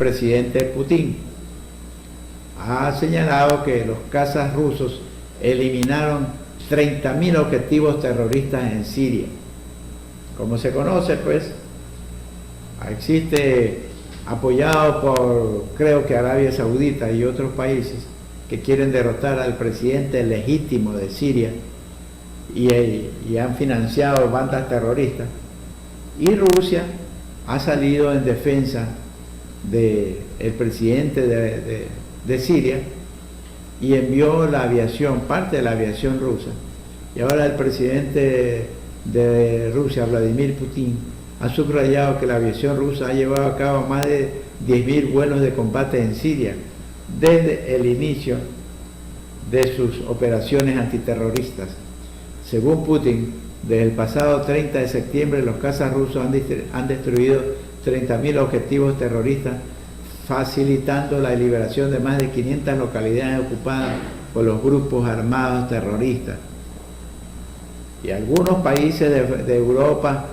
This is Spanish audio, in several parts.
presidente Putin ha señalado que los cazas rusos eliminaron 30.000 objetivos terroristas en Siria. Como se conoce, pues, existe, apoyado por, creo que Arabia Saudita y otros países, que quieren derrotar al presidente legítimo de Siria y han financiado bandas terroristas. Y Rusia ha salido en defensa del presidente de Siria y envió la aviación, parte de la aviación rusa. Y ahora el presidente de Rusia, Vladimir Putin, ha subrayado que la aviación rusa ha llevado a cabo más de 10.000 vuelos de combate en Siria desde el inicio de sus operaciones antiterroristas. Según Putin, desde el pasado 30 de septiembre los cazas rusos han destruido 30.000 objetivos terroristas, facilitando la liberación de más de 500 localidades ocupadas por los grupos armados terroristas. Y algunos países de Europa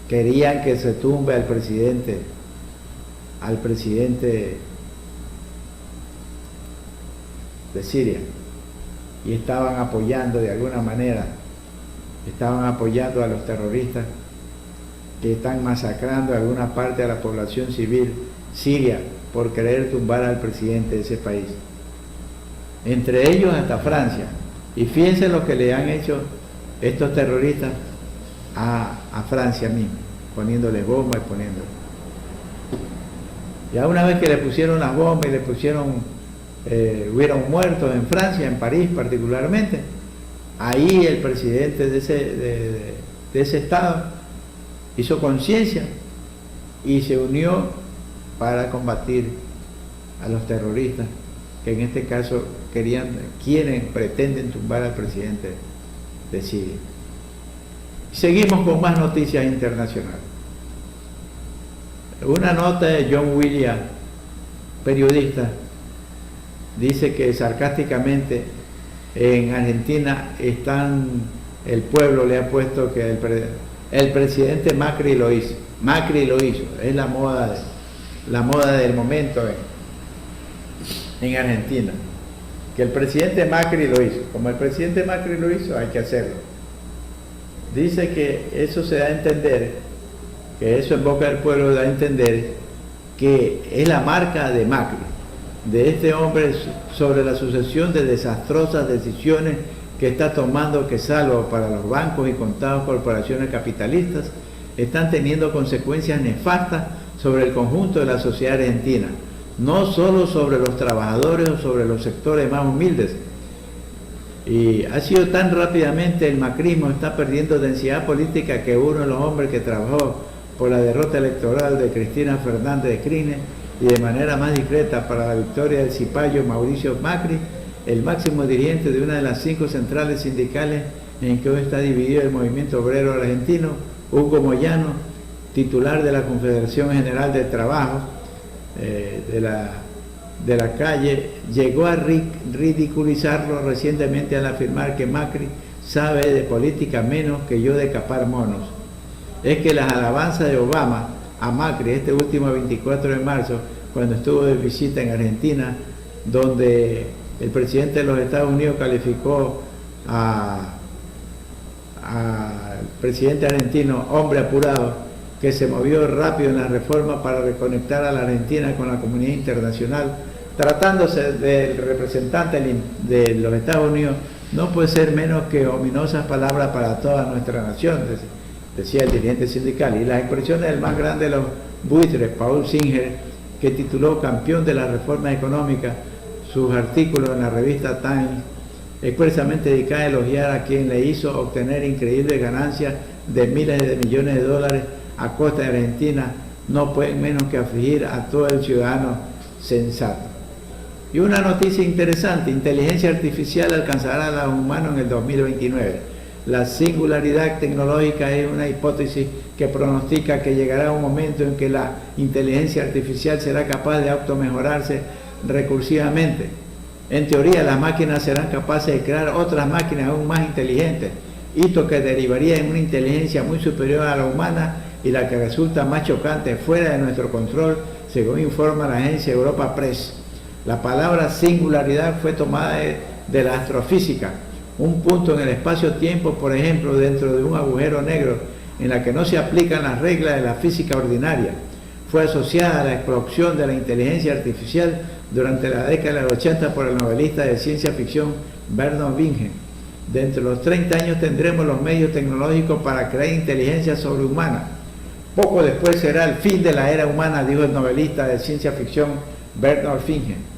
querían que se tumbe al presidente de Siria, y estaban apoyando de alguna manera, estaban apoyando a los terroristas que están masacrando a alguna parte de la población civil siria por querer tumbar al presidente de ese país. Entre ellos hasta Francia. Y fíjense lo que le han hecho estos terroristas a Francia mismo, poniéndole bombas y poniéndole. Ya una vez que le pusieron las bombas y le pusieron, hubieron muertos en Francia, en París particularmente, ahí el presidente de ese estado hizo conciencia y se unió para combatir a los terroristas que en este caso pretenden tumbar al presidente de Siria. Seguimos con más noticias internacionales. Una nota de John Williams, periodista, dice que sarcásticamente en Argentina el pueblo le ha puesto que el presidente Macri lo hizo. Macri lo hizo, es la moda del momento en Argentina. Que el presidente Macri lo hizo. Como el presidente Macri lo hizo, hay que hacerlo. Dice que eso se da a entender, que eso en boca del pueblo da a entender que es la marca de Macri, de este hombre, sobre la sucesión de desastrosas decisiones que está tomando, que salvo para los bancos y contadas corporaciones capitalistas, están teniendo consecuencias nefastas sobre el conjunto de la sociedad argentina, no solo sobre los trabajadores o sobre los sectores más humildes. Y ha sido tan rápidamente el macrismo está perdiendo densidad política que uno de los hombres que trabajó por la derrota electoral de Cristina Fernández de Kirchner y de manera más discreta para la victoria del cipayo Mauricio Macri, el máximo dirigente de una de las 5 centrales sindicales en que hoy está dividido el movimiento obrero argentino, Hugo Moyano, titular de la Confederación General del Trabajo de la calle, llegó a ridiculizarlo recientemente al afirmar que Macri sabe de política menos que yo de capar monos. Es que las alabanzas de Obama a Macri este último 24 de marzo, cuando estuvo de visita en Argentina, donde el presidente de los Estados Unidos calificó al presidente argentino hombre apurado, que se movió rápido en la reforma para reconectar a la Argentina con la comunidad internacional, tratándose del representante de los Estados Unidos, no puede ser menos que ominosas palabras para toda nuestra nación, decía el dirigente sindical. Y las expresiones del más grande de los buitres, Paul Singer, que tituló Campeón de la Reforma Económica sus artículos en la revista Times, expresamente dedicada a elogiar a quien le hizo obtener increíbles ganancias de miles de millones de dólares a costa de Argentina, no pueden menos que afligir a todo el ciudadano sensato. Y una noticia interesante: inteligencia artificial alcanzará a los humanos en el 2029. La singularidad tecnológica es una hipótesis que pronostica que llegará un momento en que la inteligencia artificial será capaz de automejorarse recursivamente. En teoría, las máquinas serán capaces de crear otras máquinas aún más inteligentes, hito que derivaría en una inteligencia muy superior a la humana y la que resulta más chocante, fuera de nuestro control, según informa la agencia Europa Press. La palabra singularidad fue tomada de la astrofísica, un punto en el espacio-tiempo, por ejemplo, dentro de un agujero negro en la que no se aplican las reglas de la física ordinaria. Fue asociada a la explosión de la inteligencia artificial durante la década de los 80 por el novelista de ciencia ficción Bernard Wingen. Dentro de los 30 años tendremos los medios tecnológicos para crear inteligencia sobrehumana. Poco después será el fin de la era humana, dijo el novelista de ciencia ficción Bernard Wingen.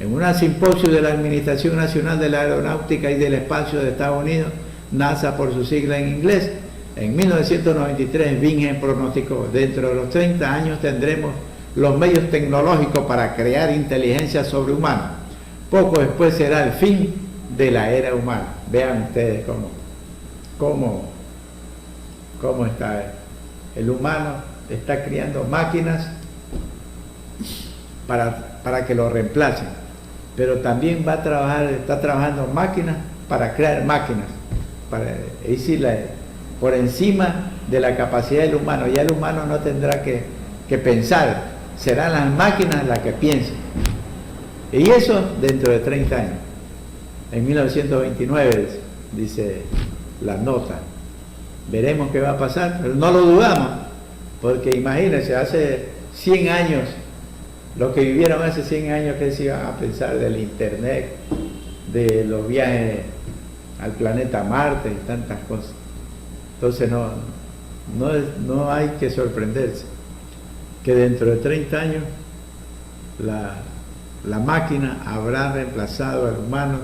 En un simposio de la Administración Nacional de la Aeronáutica y del Espacio de Estados Unidos, NASA por su sigla en inglés, en 1993 Wingen pronosticó: dentro de los 30 años tendremos los medios tecnológicos para crear inteligencia sobrehumana. Poco después será el fin de la era humana. Vean ustedes cómo está. El humano está creando máquinas para que lo reemplacen, pero también está trabajando máquinas para crear máquinas, es decir, por encima de la capacidad del humano. Ya el humano no tendrá que pensar, serán las máquinas las que piensen. Y eso dentro de 30 años. En 1929 dice la nota. Veremos qué va a pasar, pero no lo dudamos, porque imagínense, hace 100 años, los que vivieron hace 100 años, que se iban a pensar del internet, de los viajes al planeta Marte y tantas cosas. Entonces no hay que sorprenderse que dentro de 30 años la máquina habrá reemplazado al humano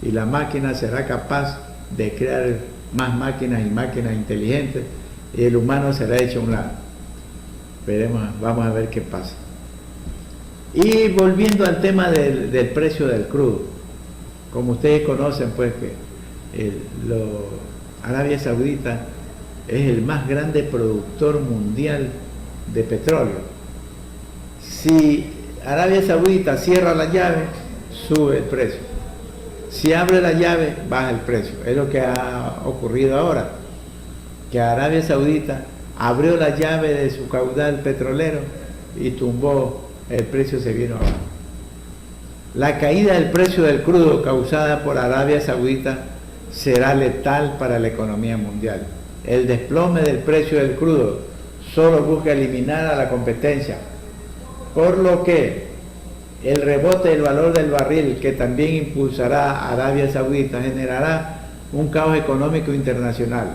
y la máquina será capaz de crear más máquinas y máquinas inteligentes y el humano será hecho a un lado. Vamos a ver qué pasa. Y volviendo al tema del precio del crudo, como ustedes conocen, pues que Arabia Saudita es el más grande productor mundial de petróleo. Si Arabia Saudita cierra la llave, sube el precio. Si abre la llave, baja el precio. Es lo que ha ocurrido ahora, que Arabia Saudita abrió la llave de su caudal petrolero y tumbó, el precio se vino abajo. La caída del precio del crudo causada por Arabia Saudita será letal para la economía mundial. El desplome del precio del crudo solo busca eliminar a la competencia, por lo que el rebote del valor del barril, que también impulsará a Arabia Saudita, generará un caos económico internacional.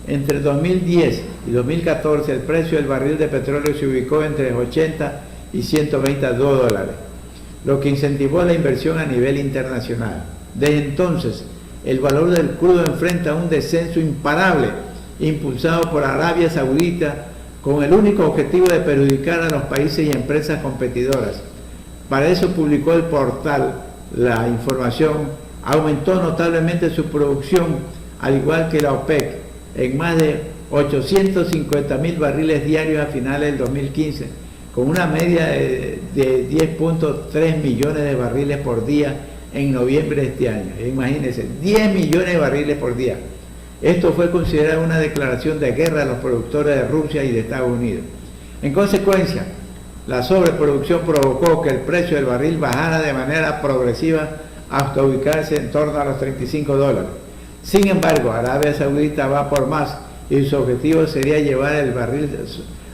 Entre 2010 y 2014 el precio del barril de petróleo se ubicó entre 80 y 122 dólares, lo que incentivó la inversión a nivel internacional. Desde entonces, el valor del crudo enfrenta un descenso imparable, impulsado por Arabia Saudita, con el único objetivo de perjudicar a los países y empresas competidoras. Para eso publicó el portal la información, aumentó notablemente su producción, al igual que la OPEC, en más de 850.000 barriles diarios a finales del 2015, con una media de 10.3 millones de barriles por día en noviembre de este año. Imagínense, 10 millones de barriles por día. Esto fue considerado una declaración de guerra a los productores de Rusia y de Estados Unidos. En consecuencia, la sobreproducción provocó que el precio del barril bajara de manera progresiva hasta ubicarse en torno a los 35 dólares. Sin embargo, Arabia Saudita va por más y su objetivo sería llevar el barril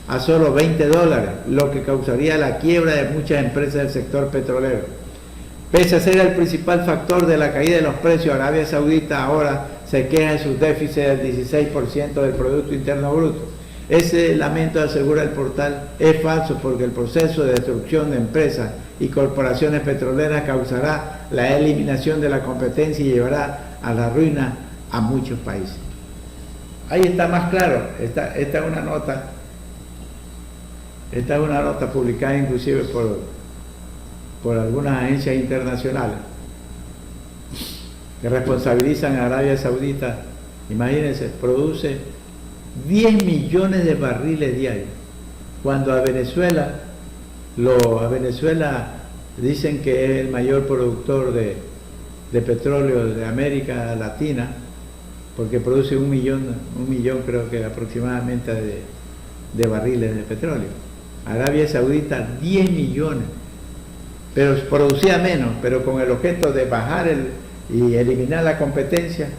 a solo 20 dólares, lo que causaría la quiebra de muchas empresas del sector petrolero. Pese a ser el principal factor de la caída de los precios, Arabia Saudita ahora se queja de sus déficits del 16% del Producto Interno Bruto. Ese lamento, asegura el portal, es falso, porque el proceso de destrucción de empresas y corporaciones petroleras causará la eliminación de la competencia y llevará a la ruina a muchos países. Ahí está más claro. Esta es una nota. Esta es una nota publicada inclusive por algunas agencias internacionales que responsabilizan a Arabia Saudita. Imagínense, produce 10 millones de barriles diarios, cuando a Venezuela dicen que es el mayor productor de petróleo de América Latina, porque produce un millón creo que aproximadamente de barriles de petróleo. Arabia Saudita 10 millones, pero producía menos, pero con el objeto de bajar y eliminar la competencia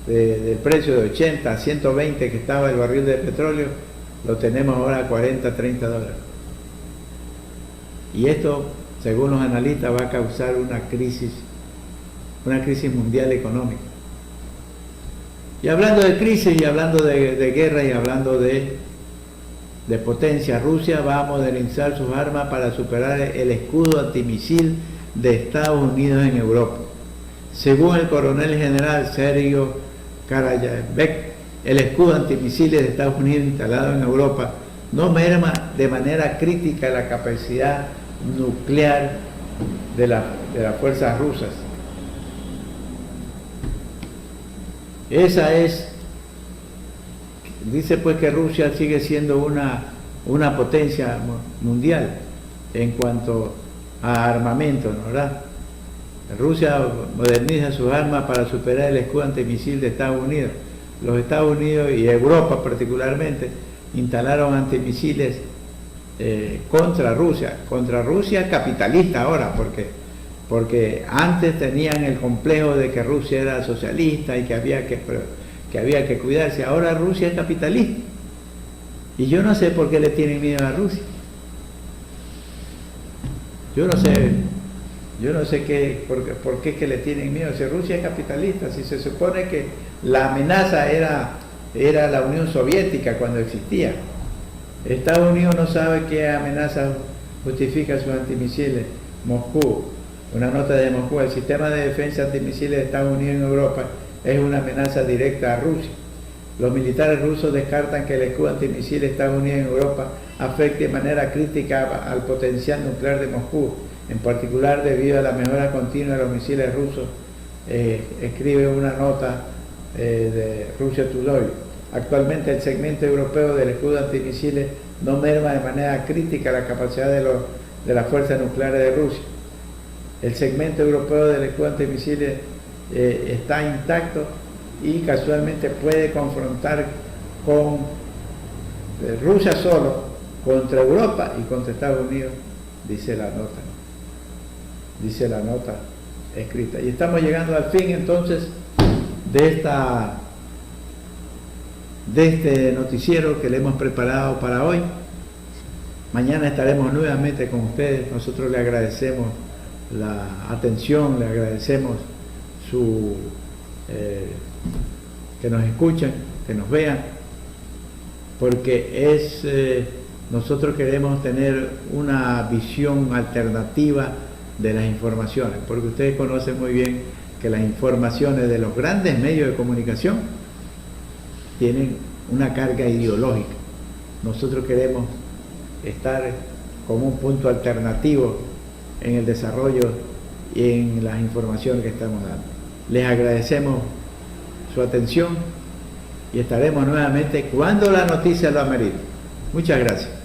del precio de 80 a 120 que estaba el barril de petróleo, lo tenemos ahora a 40, 30 dólares. Y esto, según los analistas, va a causar una crisis mundial económica. Y hablando de crisis, y hablando de guerra, y hablando de potencia, Rusia va a modernizar sus armas para superar el escudo antimisil de Estados Unidos en Europa. Según el coronel general Sergio Karayevek, el escudo antimisiles de Estados Unidos instalado en Europa no merma de manera crítica la capacidad nuclear de las fuerzas rusas. Esa es, dice pues que Rusia sigue siendo una potencia mundial en cuanto a armamento, ¿no? ¿Verdad? Rusia moderniza sus armas para superar el escudo antimisil de Estados Unidos. Los Estados Unidos y Europa particularmente instalaron antimisiles contra Rusia capitalista ahora, porque antes tenían el complejo de que Rusia era socialista y que había que cuidarse. Ahora Rusia es capitalista. Y yo no sé por qué le tienen miedo a Rusia. Yo no sé por qué es que le tienen miedo. Si Rusia es capitalista, si se supone que la amenaza era la Unión Soviética cuando existía. Estados Unidos no sabe qué amenaza justifica sus antimisiles. Moscú, una nota de Moscú: el sistema de defensa antimisiles de Estados Unidos en Europa es una amenaza directa a Rusia. Los militares rusos descartan que el escudo antimisiles de Estados Unidos en Europa afecte de manera crítica al potencial nuclear de Moscú, en particular debido a la mejora continua de los misiles rusos, escribe una nota de Russia Today. Actualmente el segmento europeo del escudo antimisiles no merma de manera crítica la capacidad de las fuerzas nucleares de Rusia. El segmento europeo del escudo antimisiles está intacto y casualmente puede confrontar con Rusia solo contra Europa y contra Estados Unidos, dice la nota escrita. Y estamos llegando al fin entonces de este noticiero que le hemos preparado para hoy. Mañana estaremos nuevamente con ustedes. Nosotros le agradecemos la atención, le agradecemos que nos escuchen, que nos vean, porque nosotros queremos tener una visión alternativa de las informaciones, porque ustedes conocen muy bien que las informaciones de los grandes medios de comunicación tienen una carga ideológica. Nosotros queremos estar como un punto alternativo en el desarrollo y en las informaciones que estamos dando. Les agradecemos su atención y estaremos nuevamente cuando la noticia lo amerite. Muchas gracias.